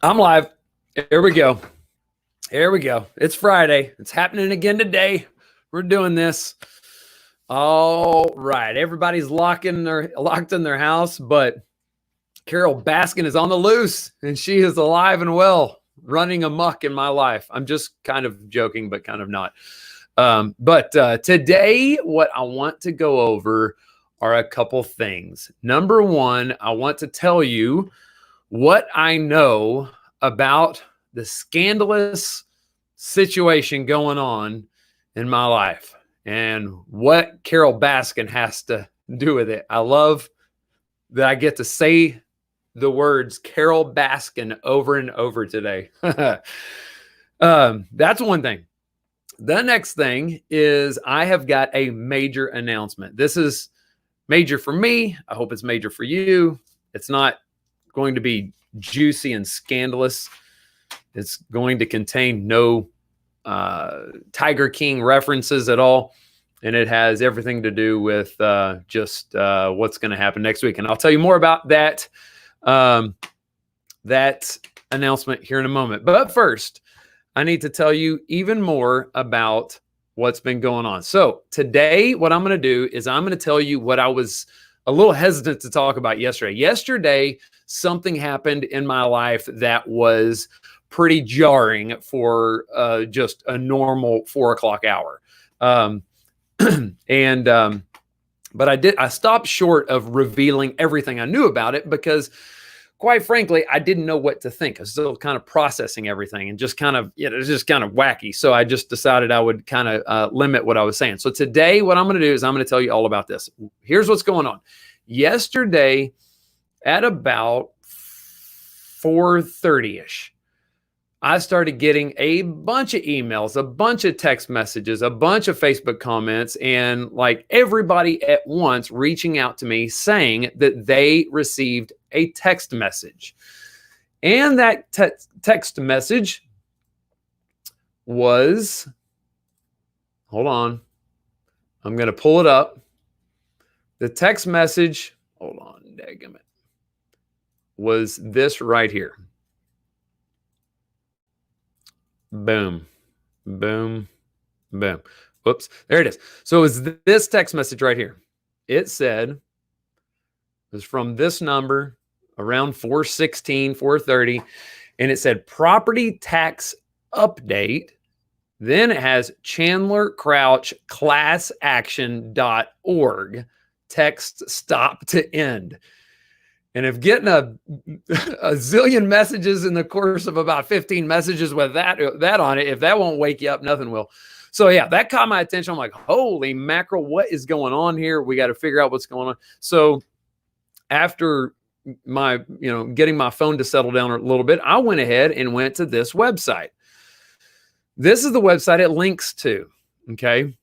I'm live. Here we go. Here we go. It's Friday. It's happening again today. We're doing this. All right. Everybody's locked in their house, but Carole Baskin is on the loose and she is alive and well, running amok in my life. I'm just kind of joking, but kind of not. But today, what I want to go over are a couple things. Number one, I want to tell you what I know about the scandalous situation going on in my life and what Carole Baskin has to do with it. I love that I get to say the words Carole Baskin over and over today. That's one thing. The next thing is I have got a major announcement. This is major for me. I hope it's major for you. It's not going to be juicy and scandalous. It's going to contain no Tiger King references at all. And it has everything to do with just what's going to happen next week. And I'll tell you more about that announcement here in a moment. But first, I need to tell you even more about what's been going on. So today, what I'm going to do is I'm going to tell you what I was a little hesitant to talk about yesterday. Yesterday, something happened in my life that was pretty jarring for just a normal 4 o'clock hour. But I stopped short of revealing everything I knew about it because, quite frankly, I didn't know what to think. I was still kind of processing everything and just kind of, it was just kind of wacky. So I just decided I would kind of limit what I was saying. So today, what I'm going to do is I'm going to tell you all about this. Here's what's going on. Yesterday, at about 4:30-ish, I started getting a bunch of emails, a bunch of text messages, a bunch of Facebook comments, and like everybody at once reaching out to me saying that they received a text message. And that text message was, hold on, I'm going to pull it up. The text message, hold on, daggum it, was this right here. Boom, boom, boom. Whoops, there it is. So it was this text message right here. It said, it was from this number around 4:16, 4:30, and it said property tax update. Then it has Chandler Crouch classaction.org, text stop to end. And if getting a zillion messages in the course of about 15 messages with that on it, if that won't wake you up, nothing will. So yeah, that caught my attention. I'm like, holy mackerel, what is going on here? We got to figure out what's going on. So after my, getting my phone to settle down a little bit, I went ahead and went to this website. This is the website it links to. Okay.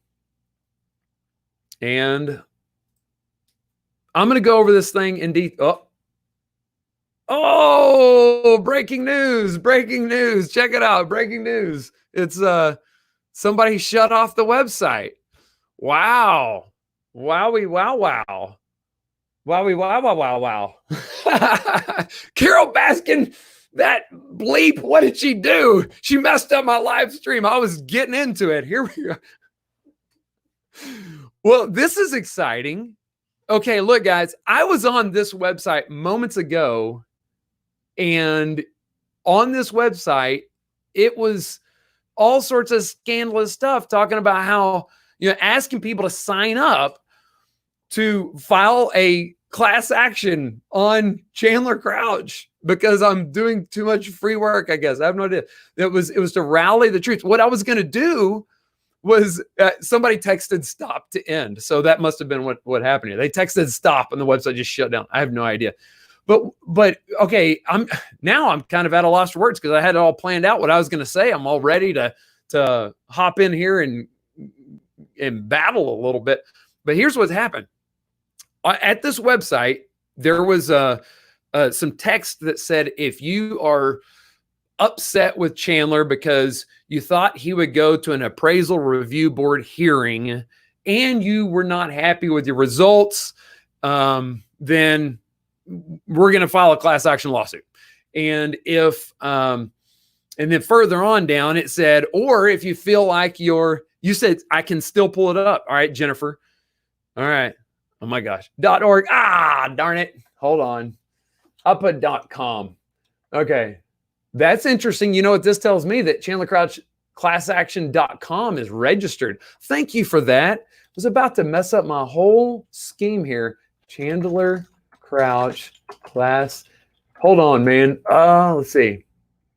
And I'm going to go over this thing in detail. Oh, breaking news. Check it out. Breaking news. It's somebody shut off the website. Wow. Wowie, wow, wow. Wowie, wow, wow, wow, wow. Carole Baskin, that bleep, what did she do? She messed up my live stream. I was getting into it. Here we go. Well, this is exciting. Okay, look, guys, I was on this website moments ago, and on this website, it was all sorts of scandalous stuff talking about how, asking people to sign up to file a class action on Chandler Crouch because I'm doing too much free work, I guess. I have no idea. It was to rally the troops. What I was going to do was somebody texted stop to end. So that must have been what happened here. They texted stop and the website just shut down. I have no idea. But okay, I'm kind of at a loss for words because I had it all planned out what I was going to say. I'm all ready to hop in here and battle a little bit. But here's what's happened. At this website, there was some text that said, if you are upset with Chandler because you thought he would go to an appraisal review board hearing and you were not happy with your results, then we're going to file a class action lawsuit. And if, and then further on down, it said, or if you feel like you said, I can still pull it up. All right, Jennifer. All right. Oh my gosh. .org. Ah, darn it. Hold on. I'll put .com. Okay. That's interesting. You know what this tells me? That Chandler Crouch ClassAction.com is registered. Thank you for that. I was about to mess up my whole scheme here. Chandler Crouch Class. Hold on, man. Let's see.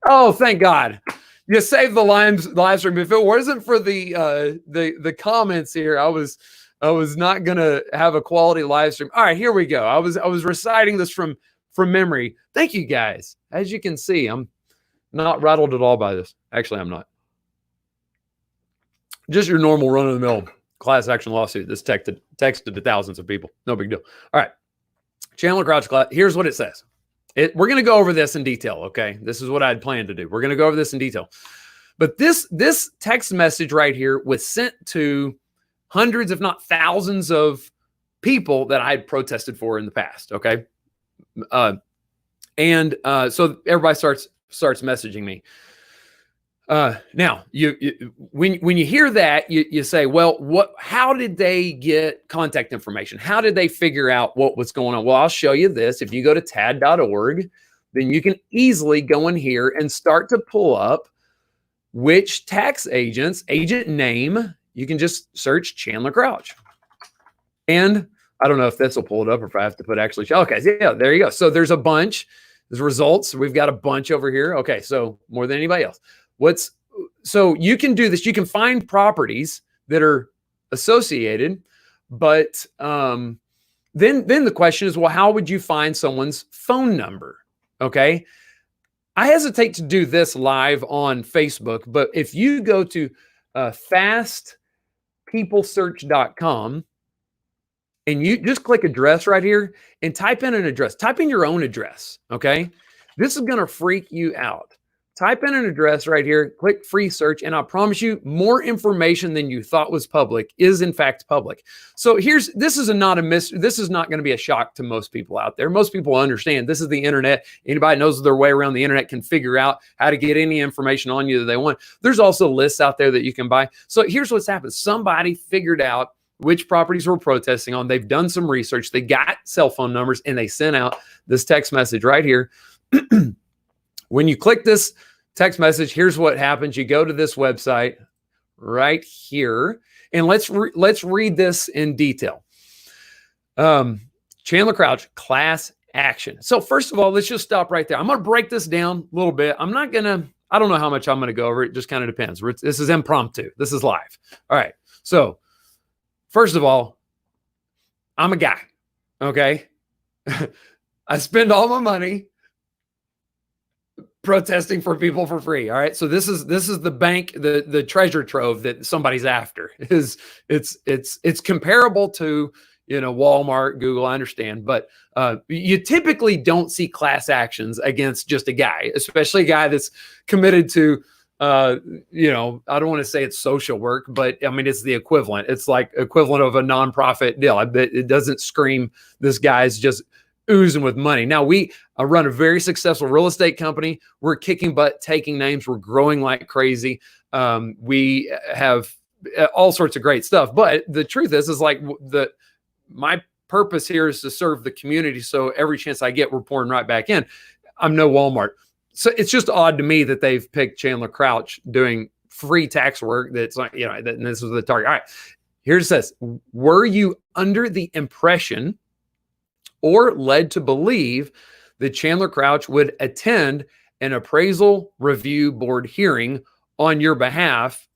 Oh, thank God. You saved the live stream. If it wasn't for the comments here, I was not gonna have a quality live stream. All right, here we go. I was reciting this from memory. Thank you guys. As you can see, I'm not rattled at all by this. Actually, I'm not. Just your normal run-of-the-mill class action lawsuit that's texted to thousands of people. No big deal. All right. Chandler Crouch class. Here's what it says. We're going to go over this in detail, okay? This is what I had planned to do. We're going to go over this in detail. But this text message right here was sent to hundreds, if not thousands, of people that I had protested for in the past, okay? So everybody starts messaging me. Now, when you hear that, you say, well, how did they get contact information? How did they figure out what was going on? Well, I'll show you this. If you go to tad.org, then you can easily go in here and start to pull up which tax agent name. You can just search Chandler Crouch. And I don't know if this will pull it up or if I have to put actually. Okay, yeah, there you go. So there's a bunch. There's results. We've got a bunch over here. Okay, so more than anybody else. So you can do this. You can find properties that are associated, but then the question is, well, how would you find someone's phone number? Okay. I hesitate to do this live on Facebook, but if you go to fastpeoplesearch.com and you just click address right here and type in an address, type in your own address. Okay. This is going to freak you out. Type in an address right here, click free search, and I promise you more information than you thought was public is in fact public. So this is not going to be a shock to most people out there. Most people understand this is the internet. Anybody who knows their way around the internet can figure out how to get any information on you that they want. There's also lists out there that you can buy. So here's what's happened. Somebody figured out which properties we're protesting on. They've done some research. They got cell phone numbers and they sent out this text message right here. When you click this text message, here's what happens. You go to this website right here, and let's read this in detail. Chandler Crouch class action. So first of all, let's just stop right there. I'm going to break this down a little bit. I don't know how much I'm going to go over. It just kind of depends. This is impromptu. This is live. All right. So first of all, I'm a guy. Okay. I spend all my money protesting for people for free. All right. So this is the bank, the treasure trove that somebody's after. It's comparable to, Walmart, Google, I understand, but you typically don't see class actions against just a guy, especially a guy that's committed to I don't want to say it's social work, but I mean, it's the equivalent. It's like equivalent of a nonprofit deal. It doesn't scream this guy's just oozing with money. Now I run a very successful real estate company. We're kicking butt, taking names. We're growing like crazy. We have all sorts of great stuff. But the truth is like my purpose here is to serve the community. So every chance I get, we're pouring right back in. I'm no Walmart. So it's just odd to me that they've picked Chandler Crouch doing free tax work. That's like, and this was the target. All right. Here it says, were you under the impression or led to believe that Chandler Crouch would attend an appraisal review board hearing on your behalf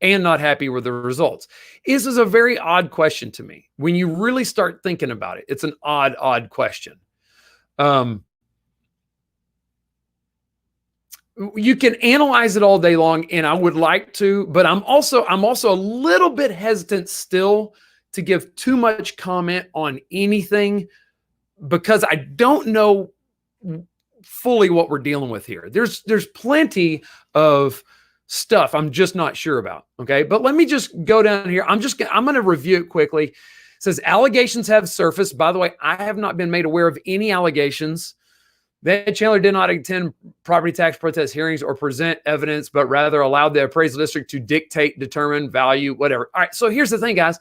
and not happy with the results? This is a very odd question to me. When you really start thinking about it, it's an odd question. You can analyze it all day long, and I would like to, but I'm also a little bit hesitant still to give too much comment on anything, because I don't know fully what we're dealing with here. There's plenty of stuff I'm just not sure about. Okay. But let me just go down here. I'm going to review it quickly. It says allegations have surfaced. By the way, I have not been made aware of any allegations Then Chandler did not attend property tax protest hearings or present evidence, but rather allowed the appraisal district to dictate, determine value, whatever. All right. So here's the thing, guys.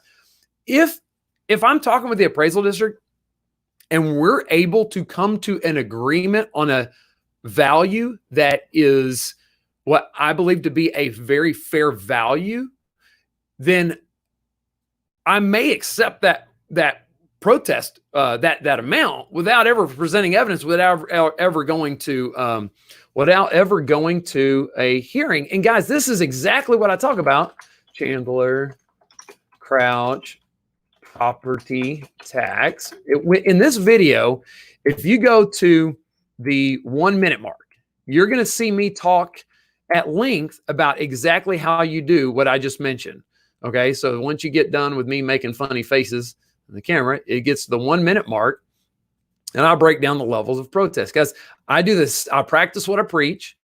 If I'm talking with the appraisal district and we're able to come to an agreement on a value that is what I believe to be a very fair value, then I may accept that protest, that amount, without ever presenting evidence, without ever going to a hearing. And guys, this is exactly what I talk about. Chandler, Crouch, property tax. In this video, if you go to the 1 minute mark, you're going to see me talk at length about exactly how you do what I just mentioned. Okay, so once you get done with me making funny faces in the camera, it gets to the 1 minute mark, and I break down the levels of protest. Guys, I do this, I practice what I preach.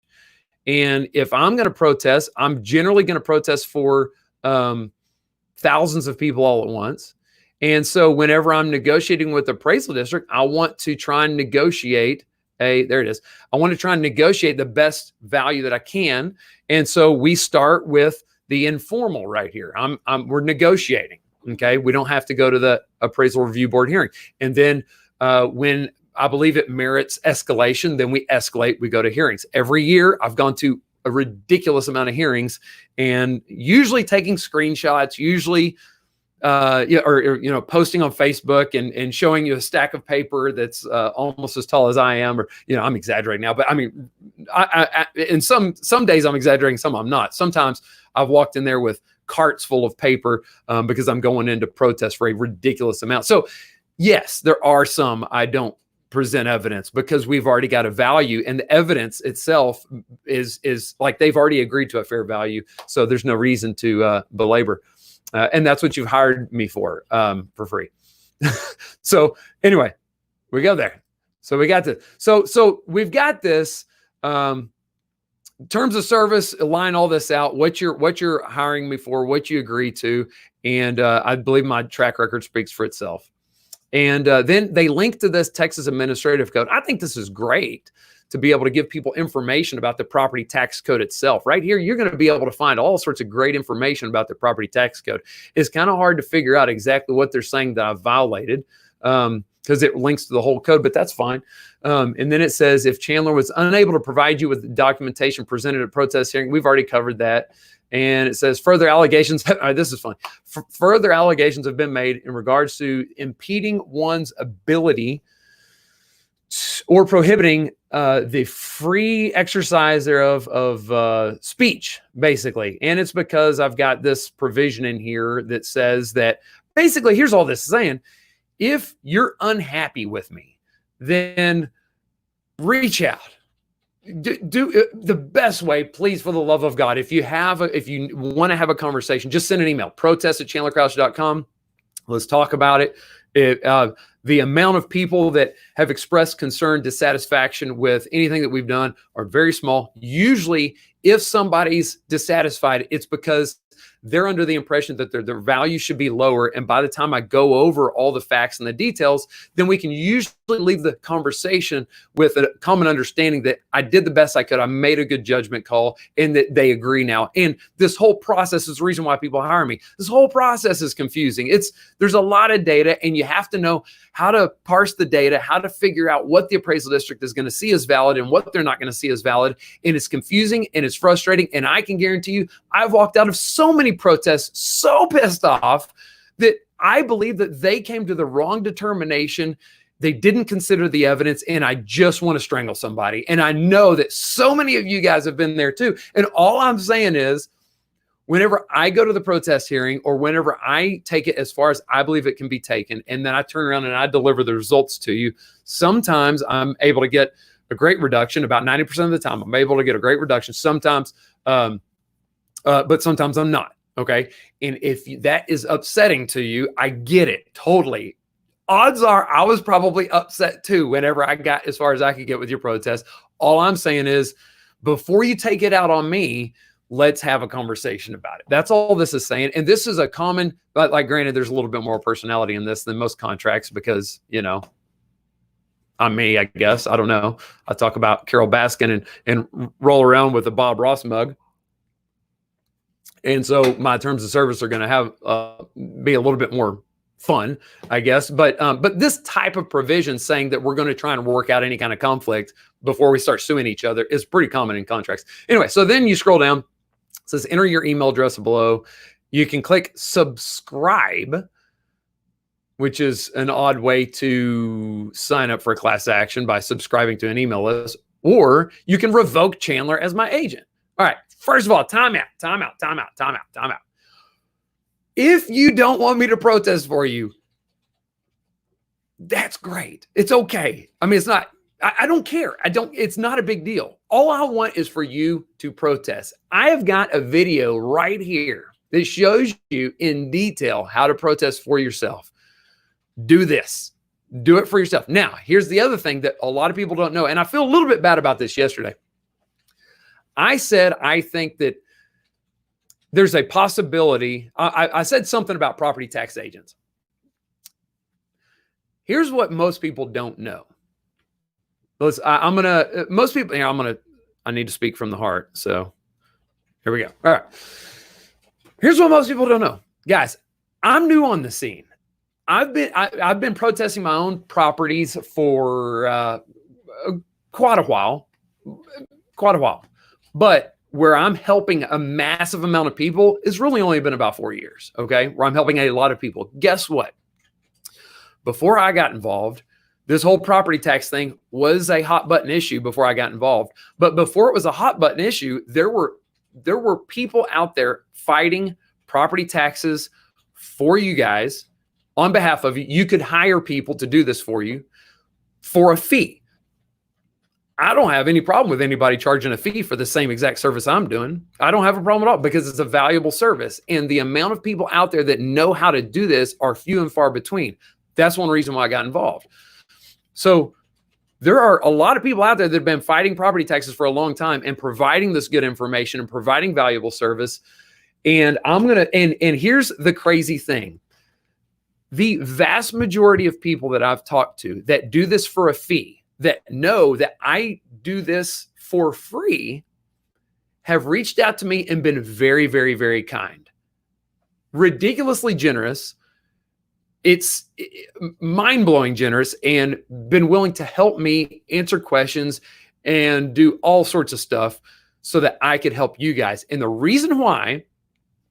And if I'm going to protest, I'm generally going to protest for thousands of people all at once. And so whenever I'm negotiating with the appraisal district, I want to try and negotiate there it is. I want to try and negotiate the best value that I can. And so we start with the informal right here. We're negotiating. Okay. We don't have to go to the appraisal review board hearing. And then when I believe it merits escalation, then we escalate, we go to hearings. Every year I've gone to a ridiculous amount of hearings, and usually taking screenshots, usually posting on Facebook and showing you a stack of paper that's almost as tall as I am, or, I'm exaggerating now, but I mean, in some days I'm exaggerating, some I'm not. Sometimes I've walked in there with carts full of paper because I'm going into protest for a ridiculous amount. So yes, there are some I don't present evidence because we've already got a value, and the evidence itself is like they've already agreed to a fair value. So there's no reason to belabor. And that's what you've hired me for free. So anyway, we go there. So we got this. So we've got this terms of service, align all this out, what you're hiring me for, what you agree to. And I believe my track record speaks for itself. And then they link to this Texas Administrative Code. I think this is great to be able to give people information about the property tax code itself. Right here, you're going to be able to find all sorts of great information about the property tax code. It's kind of hard to figure out exactly what they're saying that I've violated because it links to the whole code, but that's fine. And then it says, if Chandler was unable to provide you with documentation presented at protest hearing, we've already covered that. And it says further allegations. This is fun. Further allegations have been made in regards to impeding one's ability or prohibiting the free exercise thereof of speech, basically. And it's because I've got this provision in here that says that basically, here's all this is saying. If you're unhappy with me, then reach out. Do the best way, please, for the love of God. If you want to have a conversation, just send an email, protest@chandlercrouch.com. Let's talk about it. The amount of people that have expressed concern, dissatisfaction with anything that we've done are very small. Usually, if somebody's dissatisfied, it's because they're under the impression that their value should be lower. And by the time I go over all the facts and the details, then we can usually leave the conversation with a common understanding that I did the best I could. I made a good judgment call, and that they agree now. And this whole process is the reason why people hire me. This whole process is confusing. There's a lot of data, and you have to know how to parse the data, how to figure out what the appraisal district is going to see as valid and what they're not going to see as valid. And it's confusing and it's frustrating. And I can guarantee you, I've walked out of so many protests so pissed off that I believe that they came to the wrong determination. They didn't consider the evidence, and I just want to strangle somebody. And I know that so many of you guys have been there too. And all I'm saying is, whenever I go to the protest hearing, or whenever I take it as far as I believe it can be taken, and then I turn around and I deliver the results to you, sometimes I'm able to get a great reduction. About 90% of the time, I'm able to get a great reduction. Sometimes, but sometimes I'm not. Okay. And if that is upsetting to you, I get it totally. Odds are I was probably upset too whenever I got as far as I could get with your protest. All I'm saying is, before you take it out on me, let's have a conversation about it. That's all this is saying. And this is a common, but like, granted, there's a little bit more personality in this than most contracts because, I'm I'm me, I guess. I don't know. I talk about Carole Baskin and roll around with a Bob Ross mug. And so my terms of service are going to have be a little bit more fun, I guess. But this type of provision saying that we're going to try and work out any kind of conflict before we start suing each other is pretty common in contracts. Anyway, so then you scroll down. It says enter your email address below. You can click subscribe, which is an odd way to sign up for a class action by subscribing to an email list, or you can revoke Chandler as my agent. All right, first of all, time out. If you don't want me to protest for you, that's great. It's okay. I mean, it's not, I don't care. It's not a big deal. All I want is for you to protest. I have got a video right here that shows you in detail how to protest for yourself. Do this. Do it for yourself. Now, here's the other thing that a lot of people don't know, and I feel a little bit bad about this yesterday. I said I think that there's a possibility. I said something about property tax agents. Here's what most people don't know. I need to speak from the heart. So here we go. All right. Here's what most people don't know. Guys, I'm new on the scene. I've been protesting my own properties for quite a while. But where I'm helping a massive amount of people is really only been about 4 years, okay? Where I'm helping a lot of people. Guess what? Before I got involved, this whole property tax thing was a hot button issue before I got involved. But before it was a hot button issue, there were people out there fighting property taxes for you guys on behalf of you. You could hire people to do this for you for a fee. I don't have any problem with anybody charging a fee for the same exact service I'm doing. I don't have a problem at all because it's a valuable service. And the amount of people out there that know how to do this are few and far between. That's one reason why I got involved. So there are a lot of people out there that have been fighting property taxes for a long time and providing this good information and providing valuable service. And and here's the crazy thing. The vast majority of people that I've talked to that do this for a fee, that know that I do this for free, have reached out to me and been very, very, very kind, ridiculously generous. It's mind-blowing generous, and been willing to help me answer questions and do all sorts of stuff so that I could help you guys. And the reason why,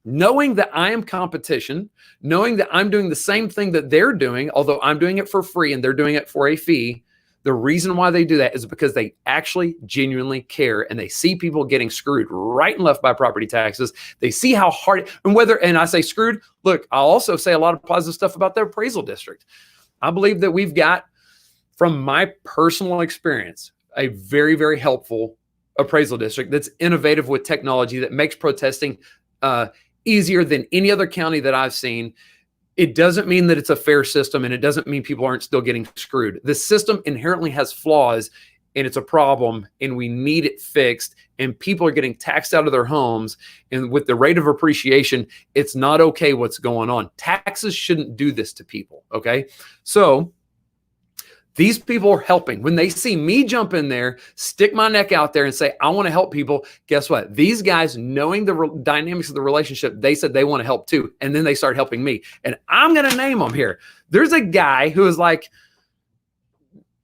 knowing that I am competition, knowing that I'm doing the same thing that they're doing, although I'm doing it for free and they're doing it for a fee, the reason why they do that is because they actually genuinely care, and they see people getting screwed right and left by property taxes. They see how hard, and I say screwed, look, I'll also say a lot of positive stuff about their appraisal district. I believe that we've got, from my personal experience, a very, very helpful appraisal district that's innovative with technology that makes protesting easier than any other county that I've seen. It doesn't mean that it's a fair system, and it doesn't mean people aren't still getting screwed. The system inherently has flaws, and it's a problem, and we need it fixed, and people are getting taxed out of their homes. And with the rate of appreciation, it's not okay what's going on. Taxes shouldn't do this to people, okay? So these people are helping. When they see me jump in there, stick my neck out there and say, I want to help people, guess what? These guys, knowing the dynamics of the relationship, they said they want to help too. And then they start helping me. And I'm going to name them here. There's a guy who is like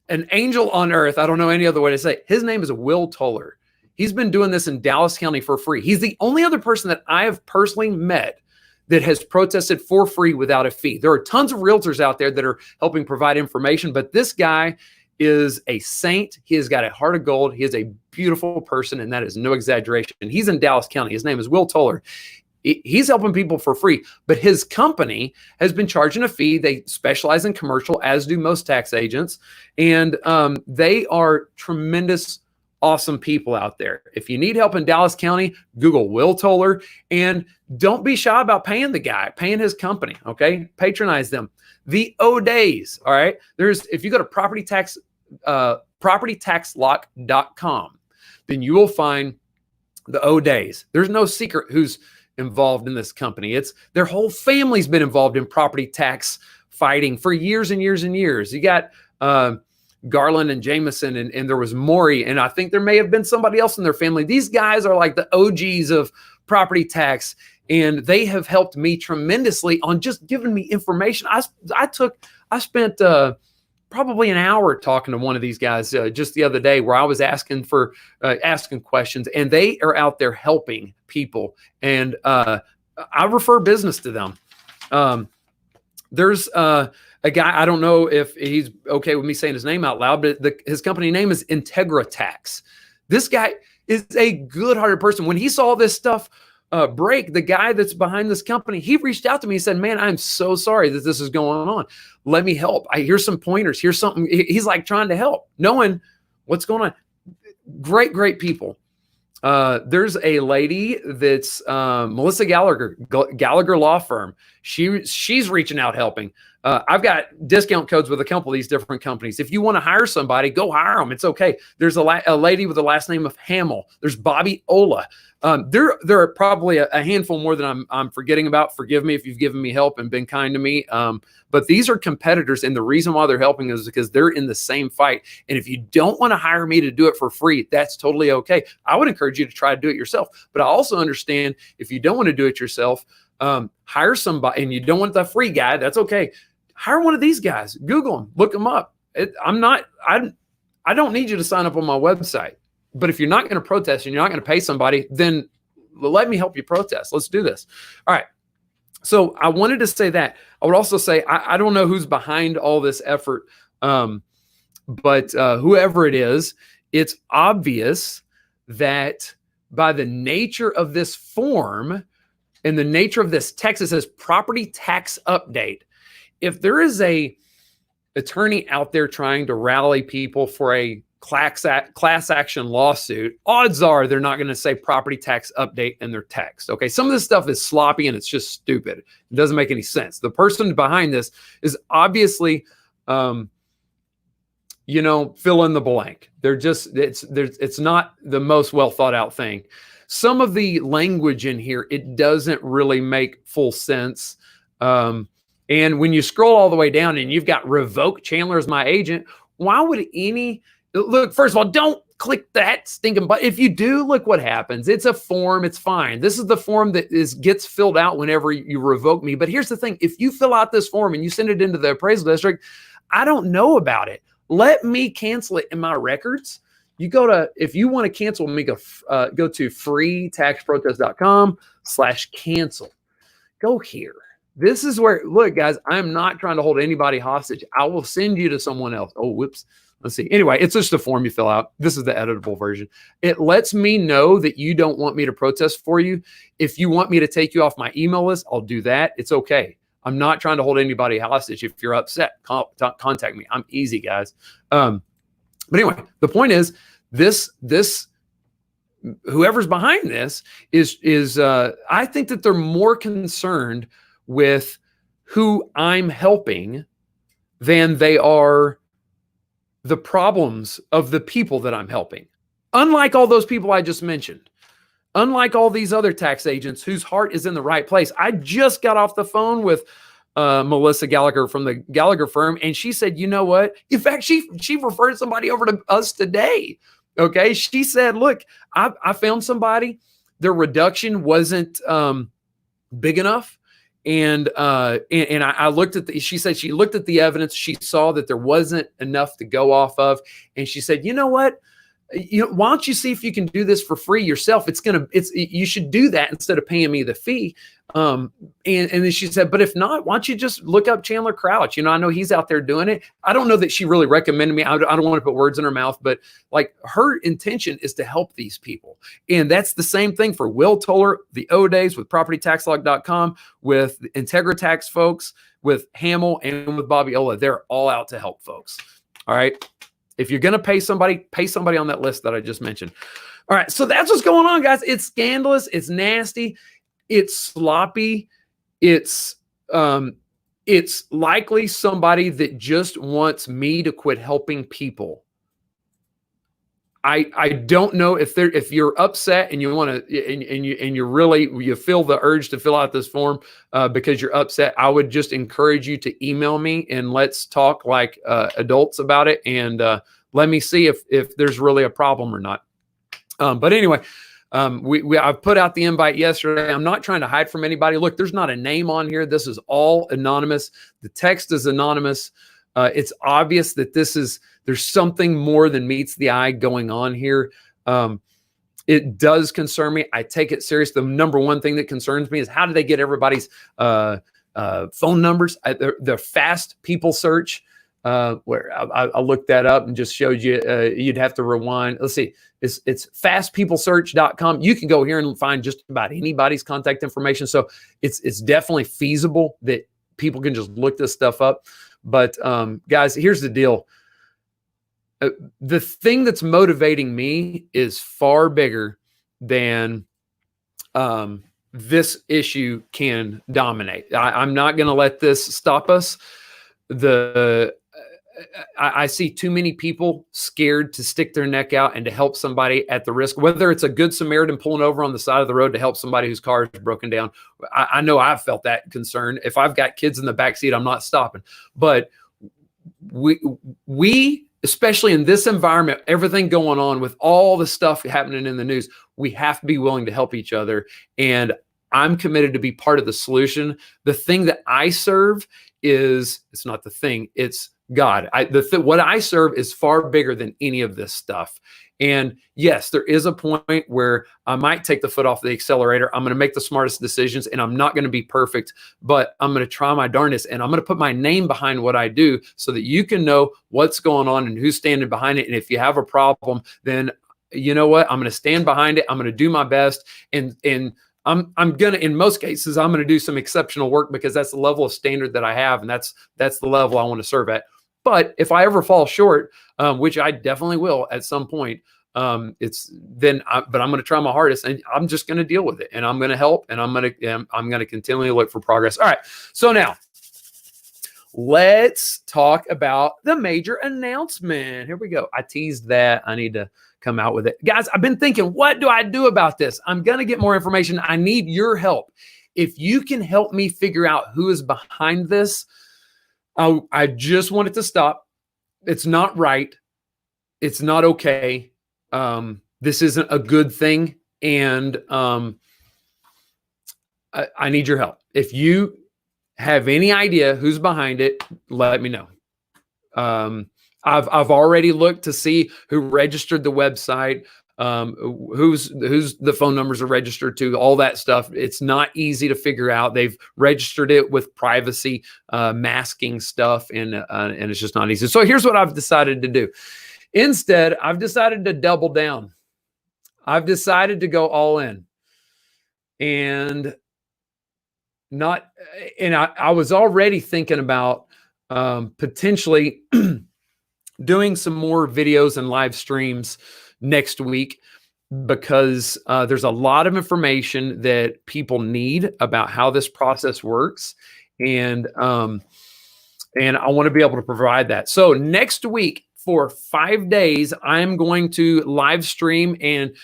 an angel on earth. I don't know any other way to say it. His name is Will Toller. He's been doing this in Dallas County for free. He's the only other person that I have personally met that has protested for free without a fee. There are tons of realtors out there that are helping provide information, but this guy is a saint. He has got a heart of gold. He is a beautiful person, and that is no exaggeration. He's in Dallas County. His name is Will Toller. He's helping people for free, but his company has been charging a fee. They specialize in commercial, as do most tax agents, and they are tremendous, awesome people out there. If you need help in Dallas County, Google Will Toller, and don't be shy about paying the guy, paying his company, okay? Patronize them. The O-Days, all right? If you go to propertytaxlock.com, then you will find the O-Days. There's no secret who's involved in this company. Their whole family's been involved in property tax fighting for years and years and years. You got Garland and Jameson, and there was Maury, and I think there may have been somebody else in their family. These guys are like the OGs of property tax, and they have helped me tremendously on just giving me information. I spent probably an hour talking to one of these guys just the other day, where I was asking questions, and they are out there helping people, and I refer business to them. There's a guy, I don't know if he's okay with me saying his name out loud, but his company name is Integra Tax. This guy is a good-hearted person. When he saw this stuff break, the guy that's behind this company, he reached out to me and said, man, I'm so sorry that this is going on. Let me help. Here's some pointers. Here's something. He's like trying to help, knowing what's going on. Great people. There's a lady that's Melissa Gallagher Law Firm. She's reaching out, helping. I've got discount codes with a couple of these different companies. If you want to hire somebody, go hire them. It's okay. There's a lady with the last name of Hamill. There's Bobby Ola. There are probably a handful more than I'm forgetting about. Forgive me if you've given me help and been kind to me. But these are competitors, and the reason why they're helping is because they're in the same fight. And if you don't want to hire me to do it for free, that's totally okay. I would encourage you to try to do it yourself. But I also understand if you don't want to do it yourself, hire somebody, and you don't want the free guy, that's okay. Hire one of these guys. Google them, look them up. I don't need you to sign up on my website. But if you're not going to protest and you're not going to pay somebody, then let me help you protest. Let's do this. All right. So I wanted to say that. I would also say, I don't know who's behind all this effort, but whoever it is, it's obvious that by the nature of this form and the nature of this text, it says property tax update. If there is a attorney out there trying to rally people for a class action lawsuit, odds are they're not going to say property tax update in their text. Okay. Some of this stuff is sloppy and it's just stupid. It doesn't make any sense. The person behind this is obviously, fill in the blank. It's not the most well thought out thing. Some of the language in here, it doesn't really make full sense. And when you scroll all the way down and you've got revoke Chandler as my agent, why would look, first of all, don't click that stinking button. If you do, look what happens. It's a form. It's fine. This is the form that gets filled out whenever you revoke me. But here's the thing. If you fill out this form and you send it into the appraisal district, I don't know about it. Let me cancel it in my records. If you want to cancel me, go to freetaxprotest.com/cancel. Go here. This is where, look, guys, I'm not trying to hold anybody hostage. I will send you to someone else. Oh, whoops. Let's see. Anyway, it's just a form you fill out. This is the editable version. It lets me know that you don't want me to protest for you. If you want me to take you off my email list, I'll do that. It's okay. I'm not trying to hold anybody hostage. If you're upset, contact me. I'm easy, guys. But anyway, the point is this whoever's behind this is I think that they're more concerned with who I'm helping than they are the problems of the people that I'm helping. Unlike all those people I just mentioned, unlike all these other tax agents whose heart is in the right place. I just got off the phone with Melissa Gallagher from the Gallagher firm, and she said, you know what? In fact, she referred somebody over to us today. Okay. She said, look, I found somebody, their reduction wasn't big enough. And I looked at she said she looked at the evidence. She saw that there wasn't enough to go off of. And she said, you know what? Why don't you see if you can do this for free yourself? You should do that instead of paying me the fee. And then she said, but if not, why don't you just look up Chandler Crouch? I know he's out there doing it. I don't know that she really recommended me. I don't want to put words in her mouth, but like her intention is to help these people. And that's the same thing for Will Toller, the O-Days with propertytaxlog.com, with Integra Tax folks, with Hamill, and with Bobby Ola. They're all out to help folks. All right. If you're going to pay somebody on that list that I just mentioned. All right. So that's what's going on, guys. It's scandalous. It's nasty. It's sloppy. It's likely somebody that just wants me to quit helping people. I don't know if you're upset and you want to and you feel the urge to fill out this form because you're upset. I would just encourage you to email me and let's talk like adults about it, and let me see if there's really a problem or not. But anyway, I've put out the invite yesterday. I'm not trying to hide from anybody. Look, there's not a name on here. This is all anonymous. The text is anonymous. It's obvious that there's something more than meets the eye going on here. It does concern me. I take it serious. The number one thing that concerns me is how do they get everybody's phone numbers? The fast people search, where I looked that up and just showed you, you'd have to rewind. Let's see. It's fastpeoplesearch.com. You can go here and find just about anybody's contact information. So it's definitely feasible that people can just look this stuff up. But guys, here's the deal. The thing that's motivating me is far bigger than this issue can dominate. I'm not going to let this stop us. I see too many people scared to stick their neck out and to help somebody at the risk, whether it's a good Samaritan pulling over on the side of the road to help somebody whose car is broken down. I know I've felt that concern. If I've got kids in the backseat, I'm not stopping. But we, especially in this environment, everything going on with all the stuff happening in the news, we have to be willing to help each other. And I'm committed to be part of the solution. The thing that I serve it's not the thing, it's God. What I serve is far bigger than any of this stuff. And yes, there is a point where I might take the foot off the accelerator. I'm going to make the smartest decisions and I'm not going to be perfect, but I'm going to try my darndest and I'm going to put my name behind what I do so that you can know what's going on and who's standing behind it. And if you have a problem, then you know what? I'm going to stand behind it. I'm going to do my best. And I'm going to, in most cases, I'm going to do some exceptional work because that's the level of standard that I have. And that's the level I want to serve at. But if I ever fall short, which I definitely will at some point, but I'm going to try my hardest and I'm just going to deal with it and I'm going to help and I'm going to continually look for progress. All right. So now let's talk about the major announcement. Here we go. I teased that. I need to come out with it. Guys, I've been thinking, what do I do about this? I'm going to get more information. I need your help. If you can help me figure out who is behind this, I just want it to stop. It's not right. It's not okay. This isn't a good thing. And I need your help. If you have any idea who's behind it, let me know. I've already looked to see who registered the website, who's the phone numbers are registered to, all that stuff. It's not easy to figure out. They've registered it with privacy masking stuff, and it's just not easy. So here's what I've decided to do. Instead, I've decided to double down. I've decided to go all in, and I was already thinking about potentially doing some more videos and live streams next week because there's a lot of information that people need about how this process works. And I want to be able to provide that. So next week for 5 days, I'm going to live stream and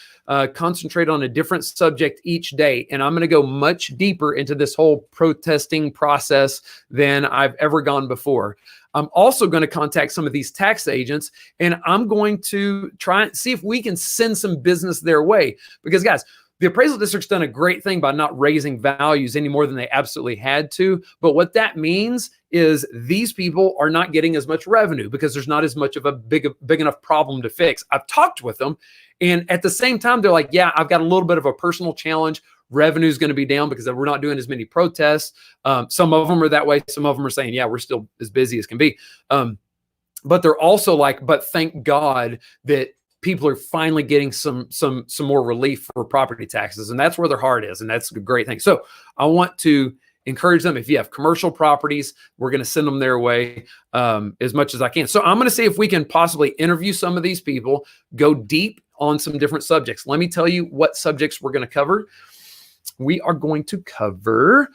concentrate on a different subject each day. And I'm going to go much deeper into this whole protesting process than I've ever gone before. I'm also going to contact some of these tax agents and I'm going to try and see if we can send some business their way. Because guys, the appraisal district's done a great thing by not raising values any more than they absolutely had to. But what that means is these people are not getting as much revenue because there's not as much of a big enough problem to fix. I've talked with them and at the same time, they're like, yeah, I've got a little bit of a personal challenge. Revenue is going to be down because we're not doing as many protests. Some of them are that way. Some of them are saying, yeah, we're still as busy as can be. But they're also like, but thank God that people are finally getting some more relief for property taxes. And that's where their heart is. And that's a great thing. So I want to encourage them. If you have commercial properties, we're going to send them their way as much as I can. So I'm going to see if we can possibly interview some of these people, go deep on some different subjects. Let me tell you what subjects we're going to cover. We are going to cover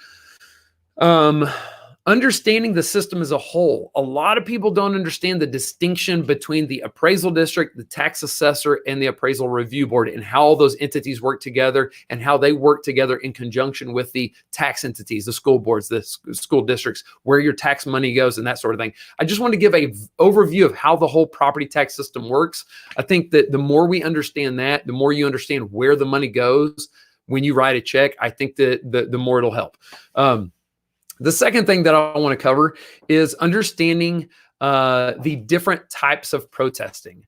Understanding the system as a whole. A lot of people don't understand the distinction between the appraisal district, the tax assessor, and the appraisal review board, and how all those entities work together and how they work together in conjunction with the tax entities, the school boards, the school districts, where your tax money goes and that sort of thing. I just want to give an overview of how the whole property tax system works. I think that the more we understand that, the more you understand where the money goes when you write a check, I think that the more it'll help. The second thing that I want to cover is understanding the different types of protesting.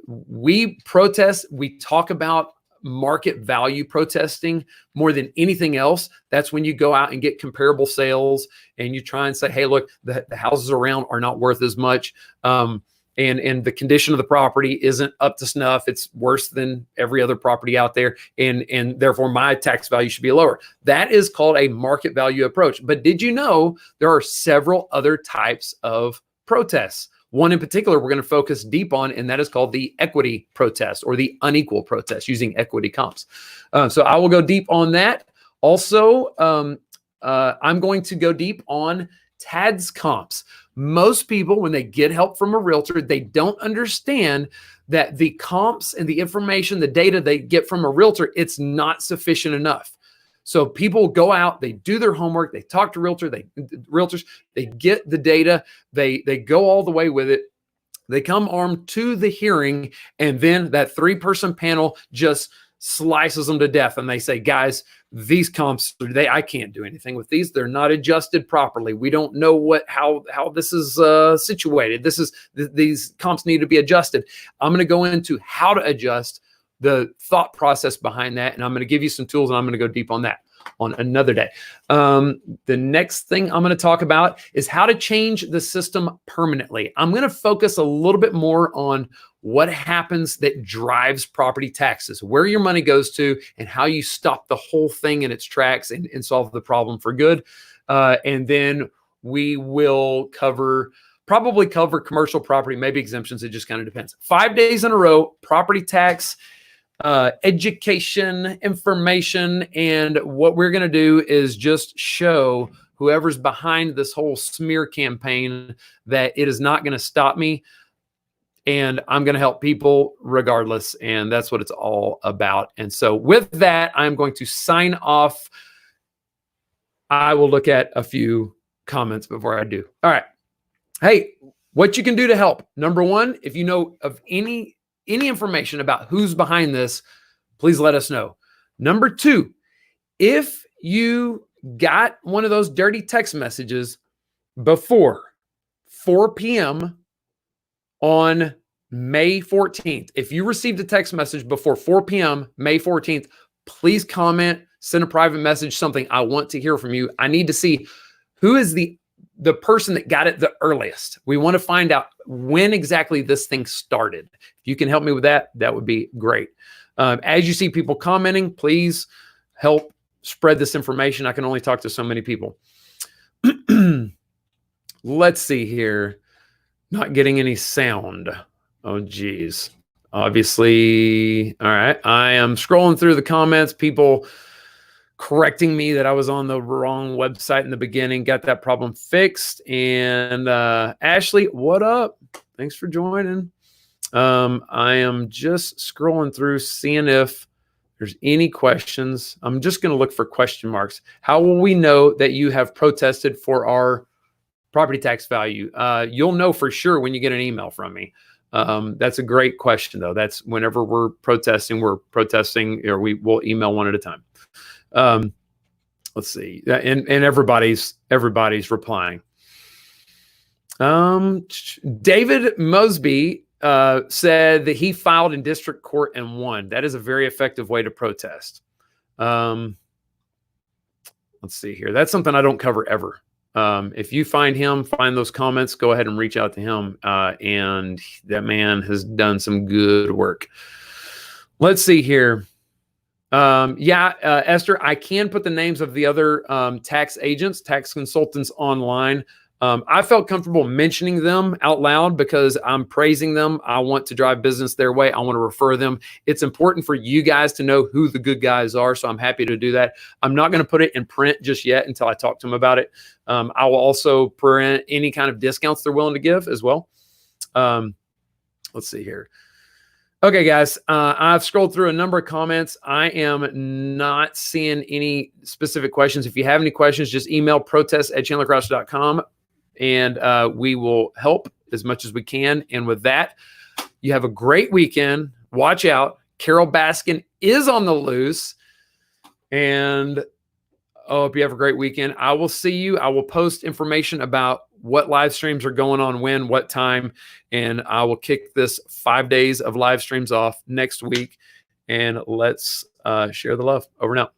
We protest, we talk about market value protesting more than anything else. That's when you go out and get comparable sales and you try and say, hey, look, the houses around are not worth as much. And the condition of the property isn't up to snuff. It's worse than every other property out there. And therefore my tax value should be lower. That is called a market value approach. But did you know there are several other types of protests? One in particular we're going to focus deep on, and that is called the equity protest or the unequal protest using equity comps. So I will go deep on that. Also, I'm going to go deep on TADS comps. Most people, when they get help from a realtor, they don't understand that the comps and the information, the data they get from a realtor, it's not sufficient enough. So people go out, they do their homework, they talk to realtors, they get the data, they go all the way with it. They come armed to the hearing, and then that 3-person panel just slices them to death. And they say, guys, these comps, I can't do anything with these. They're not adjusted properly. We don't know how this is situated. These comps need to be adjusted. I'm going to go into how to adjust, the thought process behind that. And I'm going to give you some tools, and I'm going to go deep on that on another day. The next thing I'm going to talk about is how to change the system permanently. I'm going to focus a little bit more on what happens that drives property taxes, where your money goes to, and how you stop the whole thing in its tracks and solve the problem for good. And then we will probably cover commercial property, maybe exemptions. It just kind of depends. 5 days in a row, property tax, education, information. And what we're going to do is just show whoever's behind this whole smear campaign that it is not going to stop me. And I'm going to help people regardless. And that's what it's all about. And so with that, I'm going to sign off. I will look at a few comments before I do. All right. Hey, what you can do to help. Number one, if you know of any information about who's behind this, please let us know. Number two, if you got one of those dirty text messages before 4 p.m. on May 14th, if you received a text message before 4 p.m. May 14th, please comment, send a private message, something. I want to hear from you. I need to see who is the person that got it the earliest. We want to find out when exactly this thing started. If you can help me with that, that would be great. As you see people commenting, please help spread this information. I can only talk to so many people. Let's see here. Not getting any sound. Oh, geez. Obviously. All right. I am scrolling through the comments. People correcting me that I was on the wrong website in the beginning. Got that problem fixed. And Ashley, what up? Thanks for joining. I am just scrolling through, seeing if there's any questions. I'm just going to look for question marks. How will we know that you have protested for our property tax value? You'll know for sure when you get an email from me. That's a great question, though. That's whenever we're protesting, or we'll email one at a time. Let's see. And everybody's replying. David Mosby said that he filed in district court and won. That is a very effective way to protest. Let's see here. That's something I don't cover ever. If you find those comments, go ahead and reach out to him. And that man has done some good work. Let's see here. Esther, I can put the names of the other tax agents, tax consultants online. I felt comfortable mentioning them out loud because I'm praising them. I want to drive business their way. I want to refer them. It's important for you guys to know who the good guys are. So I'm happy to do that. I'm not going to put it in print just yet until I talk to them about it. I will also print any kind of discounts they're willing to give as well. Let's see here. Okay, guys, I've scrolled through a number of comments. I am not seeing any specific questions. If you have any questions, just email protest@chandlercrouch.com, and we will help as much as we can. And with that, you have a great weekend. Watch out. Carole Baskin is on the loose, and I hope you have a great weekend. I will see you. I will post information about what live streams are going on when, what time, and I will kick this 5 days of live streams off next week. And let's share the love. Over and out.